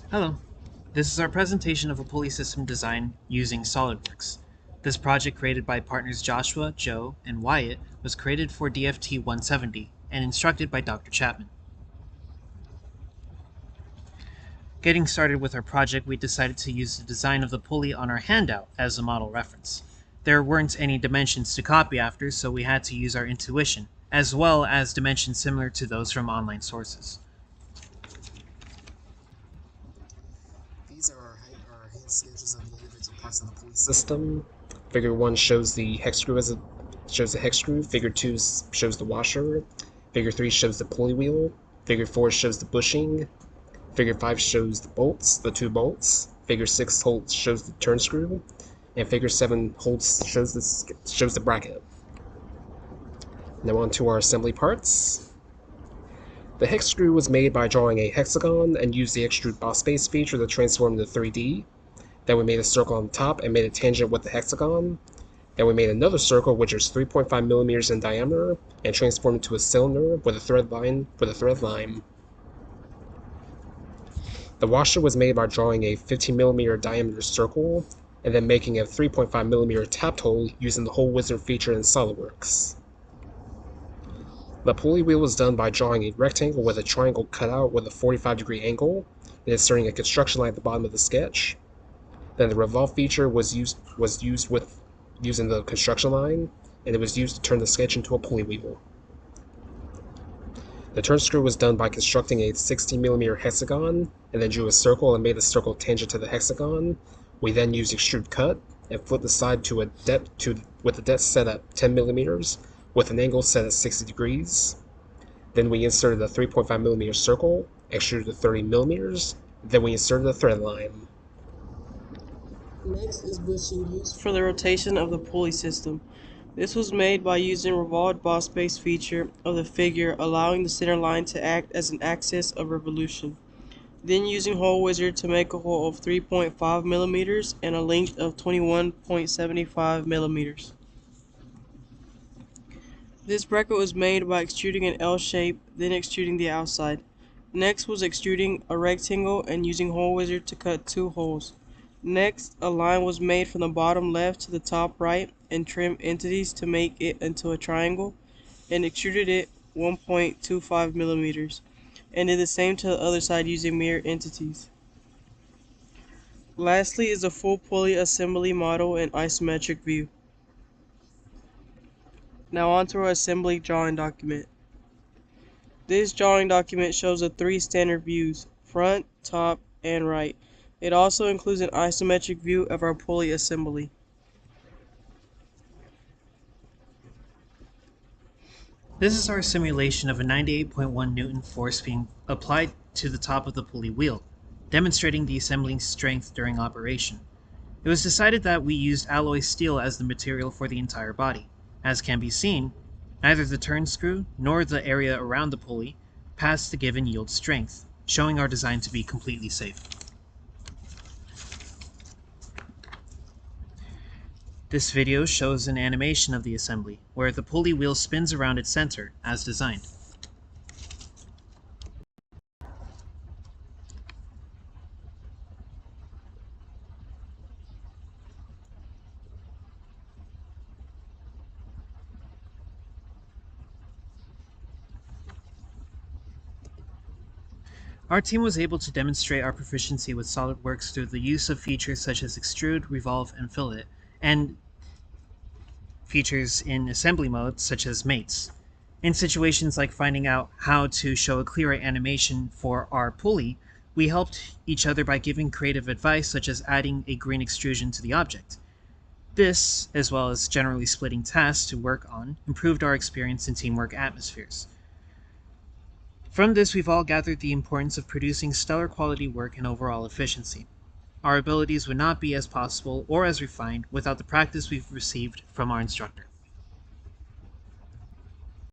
Hello. This is our presentation of a pulley system design using SolidWorks. This project, created by partners Joshua, Joe, and Wyatt, was created for DFT 170 and instructed by Dr. Chapman. Getting started with our project, we decided to use the design of the pulley on our handout as a model reference. There weren't any dimensions to copy after, so we had to use our intuition, as well as dimensions similar to those from online sources. These are our hand sketches of the individual parts of the pulley system. Figure 1 shows the hex screw shows the hex screw. Figure 2 shows the washer. Figure 3 shows the pulley wheel. Figure 4 shows the bushing. Figure 5 shows the bolts, the 2 bolts. Figure 6 shows the turn screw, and Figure 7 shows the bracket. Now on to our assembly parts. The hex screw was made by drawing a hexagon and used the extrude boss base feature to transform into 3D. Then we made a circle on the top and made a tangent with the hexagon. Then we made another circle which is 3.5 millimeters in diameter and transformed into a cylinder with a thread line. The washer was made by drawing a 15 millimeter diameter circle and then making a 3.5 millimeter tapped hole using the hole wizard feature in SolidWorks. The pulley wheel was done by drawing a rectangle with a triangle cut out with a 45-degree angle and inserting a construction line at the bottom of the sketch. Then the revolve feature was used with using the construction line, and it was used to turn the sketch into a pulley wheel. The turn screw was done by constructing a 16 millimeter hexagon and then drew a circle and made the circle tangent to the hexagon. We then used extrude cut and flipped the side to a depth with the depth set at 10 millimeters with an angle set at 60 degrees. Then we inserted a 3.5 millimeter circle, extruded to 30 millimeters. Then we inserted a thread line. Next is bushing used for the rotation of the pulley system. This was made by using revolved boss base feature of the figure, allowing the center line to act as an axis of revolution. Then using hole wizard to make a hole of 3.5 millimeters and a length of 21.75 millimeters. This bracket was made by extruding an L shape, then extruding the outside. Next was extruding a rectangle and using hole wizard to cut 2 holes. Next, a line was made from the bottom left to the top right and trimmed entities to make it into a triangle and extruded it 1.25 millimeters and did the same to the other side using mirror entities. Lastly is a full pulley assembly model in isometric view. Now on to our assembly drawing document. This drawing document shows the 3 standard views, front, top, and right. It also includes an isometric view of our pulley assembly. This is our simulation of a 98.1 Newton force being applied to the top of the pulley wheel, demonstrating the assembling strength during operation. It was decided that we used alloy steel as the material for the entire body. As can be seen, neither the turn screw nor the area around the pulley passed the given yield strength, showing our design to be completely safe. This video shows an animation of the assembly, where the pulley wheel spins around its center, as designed. Our team was able to demonstrate our proficiency with SolidWorks through the use of features such as extrude, revolve, and fillet, and features in assembly mode such as mates. In situations like finding out how to show a clearer animation for our pulley, we helped each other by giving creative advice such as adding a green extrusion to the object. This, as well as generally splitting tasks to work on, improved our experience in teamwork atmospheres. From this, we've all gathered the importance of producing stellar quality work and overall efficiency. Our abilities would not be as possible or as refined without the practice we've received from our instructor.